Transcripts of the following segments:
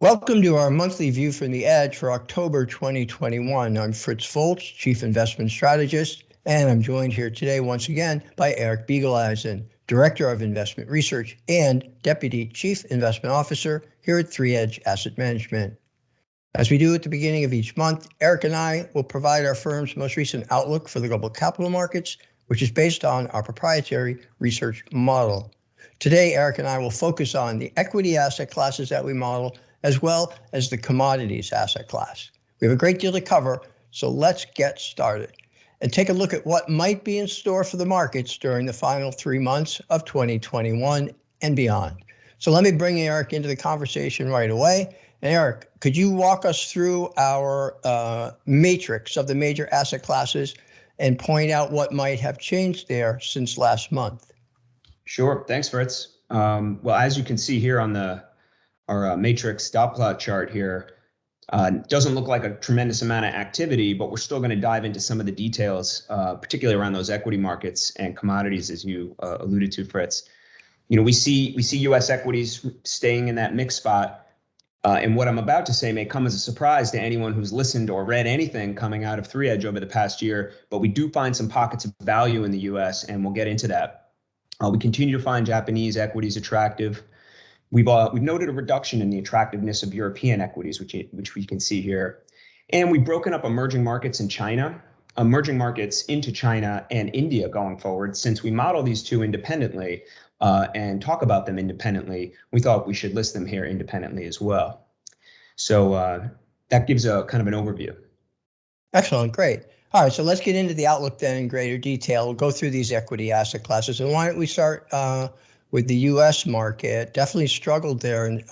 Welcome to our monthly view from the Edge for October 2021. I'm Fritz Folts, Chief Investment Strategist, and I'm joined here today once again by Eric Biegeleisen, Director of Investment Research and Deputy Chief Investment Officer here at 3Edge Asset Management. As we do at the beginning of each month, Eric and I will provide our firm's most recent outlook for the global capital markets, which is based on our proprietary research model. Today, Eric and I will focus on the equity asset classes that we model, as well as the commodities asset class. We have a great deal to cover, so let's get started and take a look at what might be in store for the markets during the final 3 months of 2021 and beyond. So let me bring Eric into the conversation right away. And Eric, could you walk us through our matrix of the major asset classes and point out what might have changed there since last month? Sure. Thanks, Fritz. Well, as you can see here on our matrix dot plot chart here, doesn't look like a tremendous amount of activity, but we're still going to dive into some of the details, particularly around those equity markets and commodities, as you alluded to, Fritz. We see U.S. equities staying in that mixed spot. And what I'm about to say may come as a surprise to anyone who's listened or read anything coming out of 3Edge over the past year, but we do find some pockets of value in the U.S., and we'll get into that. We continue to find Japanese equities attractive. We've noted a reduction in the attractiveness of European equities, which we can see here. And we've broken up emerging markets in China, emerging markets into China and India going forward. Since we model these two independently and talk about them independently, we thought we should list them here independently as well. So that gives a kind of an overview. Excellent, great. All right, so let's get into the outlook then in greater detail. We'll go through these equity asset classes. And why don't we start with the U.S. market? Definitely struggled there in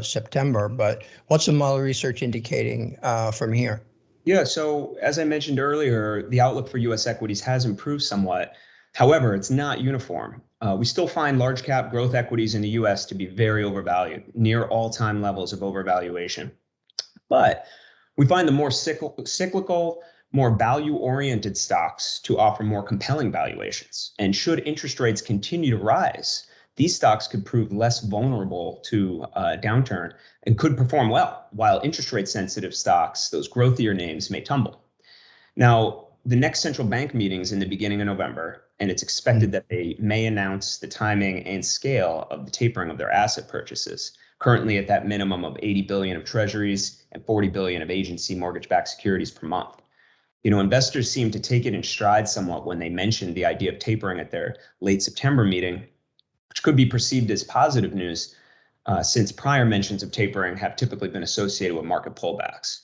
September, but what's the model research indicating from here? Yeah, so as I mentioned earlier, the outlook for U.S. equities has improved somewhat. However, it's not uniform. We still find large cap growth equities in the U.S. to be very overvalued, near all-time levels of overvaluation. But we find the more cyclical, more value-oriented stocks to offer more compelling valuations. And should interest rates continue to rise, these stocks could prove less vulnerable to a downturn and could perform well, while interest rate sensitive stocks, those growthier names, may tumble. Now, the next central bank meeting is in the beginning of November, and it's expected that they may announce the timing and scale of the tapering of their asset purchases, currently at that minimum of 80 billion of treasuries and 40 billion of agency mortgage-backed securities per month. Investors seem to take it in stride somewhat when they mentioned the idea of tapering at their late September meeting, which could be perceived as positive news since prior mentions of tapering have typically been associated with market pullbacks.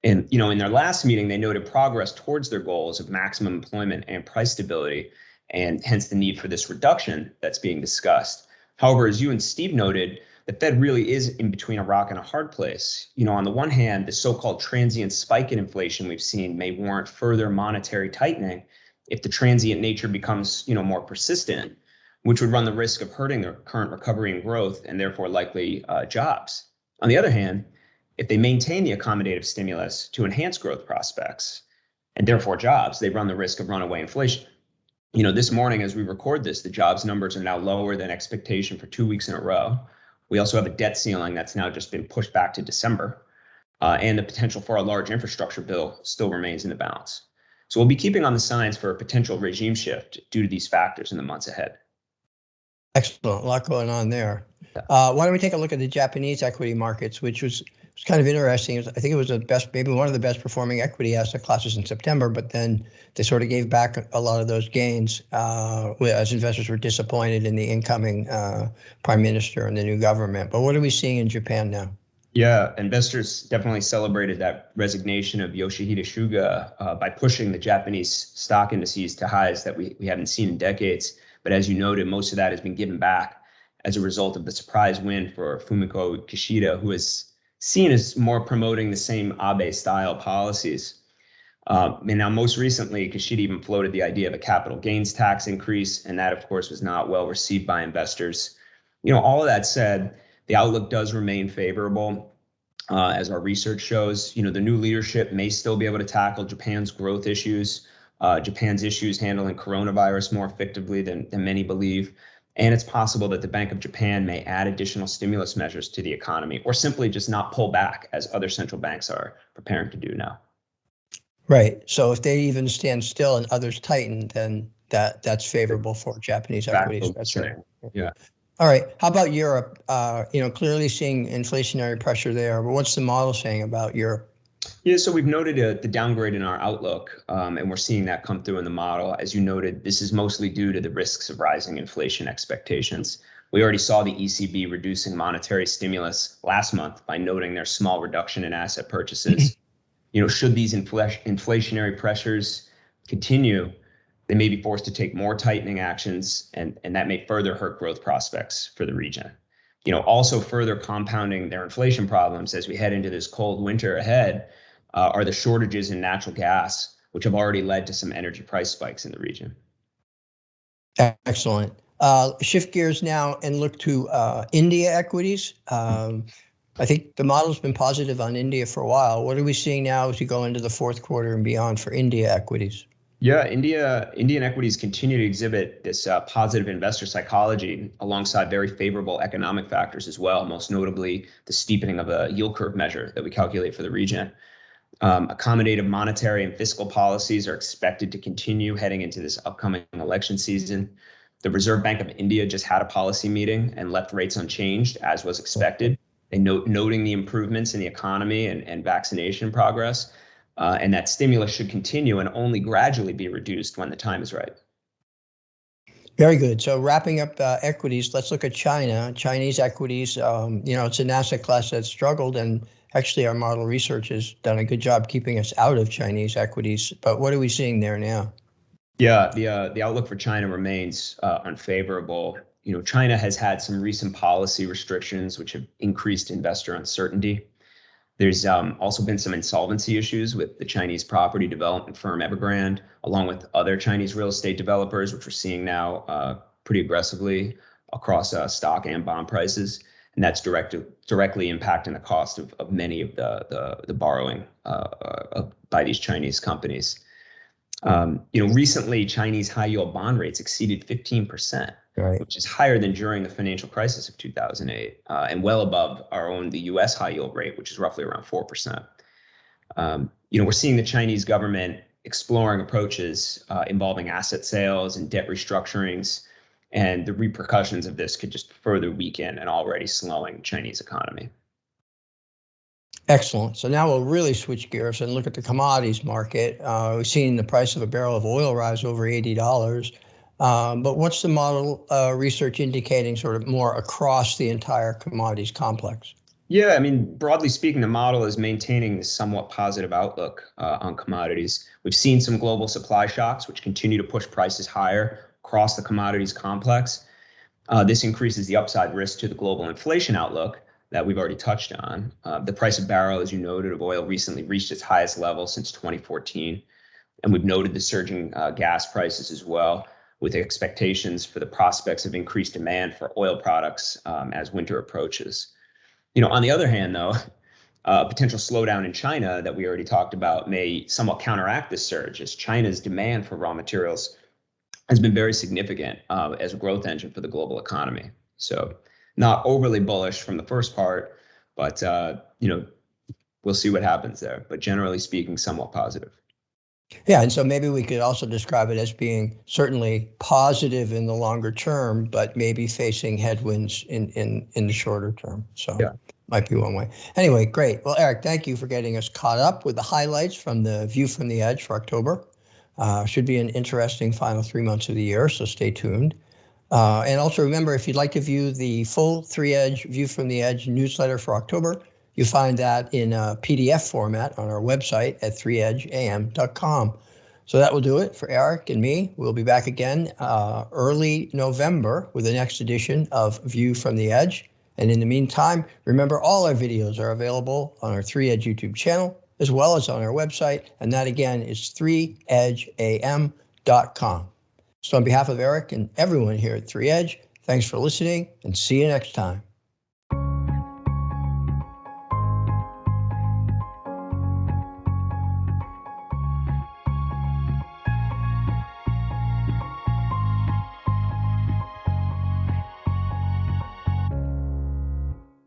And, in their last meeting, they noted progress towards their goals of maximum employment and price stability, and hence the need for this reduction that's being discussed. However, as you and Steve noted, the Fed really is in between a rock and a hard place. On the one hand, the so-called transient spike in inflation we've seen may warrant further monetary tightening if the transient nature becomes, more persistent, which would run the risk of hurting their current recovery and growth and therefore likely jobs. On the other hand, if they maintain the accommodative stimulus to enhance growth prospects and therefore jobs, they run the risk of runaway inflation. This morning, as we record this, the jobs numbers are now lower than expectation for 2 weeks in a row. We also have a debt ceiling that's now just been pushed back to December, and the potential for a large infrastructure bill still remains in the balance. So we'll be keeping on the signs for a potential regime shift due to these factors in the months ahead. Excellent, a lot going on there. Why don't we take a look at the Japanese equity markets, which was kind of interesting. I think it was maybe one of the best performing equity asset classes in September, but then they sort of gave back a lot of those gains as investors were disappointed in the incoming prime minister and the new government. But what are we seeing in Japan now? Yeah, investors definitely celebrated that resignation of Yoshihide Suga by pushing the Japanese stock indices to highs that we haven't seen in decades. But as you noted, most of that has been given back as a result of the surprise win for Fumiko Kishida, who is seen as more promoting the same Abe-style policies. And now, most recently, Kishida even floated the idea of a capital gains tax increase, and that, of course, was not well received by investors. All of that said, the outlook does remain favorable, as our research shows. The new leadership may still be able to tackle Japan's growth issues, Japan's issues handling coronavirus more effectively than many believe. And it's possible that the Bank of Japan may add additional stimulus measures to the economy, or simply just not pull back as other central banks are preparing to do now. Right. So if they even stand still and others tighten, then that's favorable for Japanese equities. That's right. Yeah. All right. How about Europe? Clearly seeing inflationary pressure there, but what's the model saying about Europe? Yeah, so we've noted the downgrade in our outlook, and we're seeing that come through in the model. As you noted, this is mostly due to the risks of rising inflation expectations. We already saw the ECB reducing monetary stimulus last month by noting their small reduction in asset purchases. Should these inflationary pressures continue, they may be forced to take more tightening actions, and that may further hurt growth prospects for the region. Also further compounding their inflation problems as we head into this cold winter ahead are the shortages in natural gas, which have already led to some energy price spikes in the region. Excellent. Shift gears now and look to India equities. I think the model's been positive on India for a while. What are we seeing now as we go into the fourth quarter and beyond for India equities? Yeah, Indian equities continue to exhibit this positive investor psychology alongside very favorable economic factors as well, most notably the steepening of a yield curve measure that we calculate for the region. Accommodative monetary and fiscal policies are expected to continue heading into this upcoming election season. The Reserve Bank of India just had a policy meeting and left rates unchanged, as was expected. They noting the improvements in the economy and vaccination progress. And that stimulus should continue and only gradually be reduced when the time is right. Very good. So wrapping up equities, let's look at China. Chinese equities, it's an asset class that's struggled, and actually our model research has done a good job keeping us out of Chinese equities. But what are we seeing there now? Yeah, the outlook for China remains unfavorable. China has had some recent policy restrictions which have increased investor uncertainty. There's also been some insolvency issues with the Chinese property development firm Evergrande, along with other Chinese real estate developers, which we're seeing now pretty aggressively across stock and bond prices. And that's directly impacting the cost of many of the borrowing by these Chinese companies. Recently, Chinese high yield bond rates exceeded 15%. Right. Which is higher than during the financial crisis of 2008, and well above the U.S. high yield rate, which is roughly around 4%. We're seeing the Chinese government exploring approaches involving asset sales and debt restructurings, and the repercussions of this could just further weaken an already slowing Chinese economy. Excellent. So now we'll really switch gears and look at the commodities market. We've seen the price of a barrel of oil rise over $80. But what's the model research indicating sort of more across the entire commodities complex? Yeah, I mean, broadly speaking, the model is maintaining this somewhat positive outlook on commodities. We've seen some global supply shocks, which continue to push prices higher across the commodities complex. This increases the upside risk to the global inflation outlook that we've already touched on. The price of barrel, as you noted, of oil recently reached its highest level since 2014. And we've noted the surging gas prices as well, with expectations for the prospects of increased demand for oil products as winter approaches. On the other hand, though, a potential slowdown in China that we already talked about may somewhat counteract this surge, as China's demand for raw materials has been very significant as a growth engine for the global economy. So not overly bullish from the first part, but we'll see what happens there. But generally speaking, somewhat positive. Yeah, and so maybe we could also describe it as being certainly positive in the longer term, but maybe facing headwinds in the shorter term. So yeah, might be one way. Anyway, great. Well, Eric, thank you for getting us caught up with the highlights from the View from the Edge for October. Should be an interesting final 3 months of the year, so stay tuned. And also remember, if you'd like to view the full 3Edge View from the Edge newsletter for October, you find that in a PDF format on our website at 3edgeam.com. So that will do it for Eric and me. We'll be back again early November with the next edition of View from the Edge. And in the meantime, remember all our videos are available on our 3Edge YouTube channel, as well as on our website. And that again is 3edgeam.com. So on behalf of Eric and everyone here at 3Edge, thanks for listening and see you next time.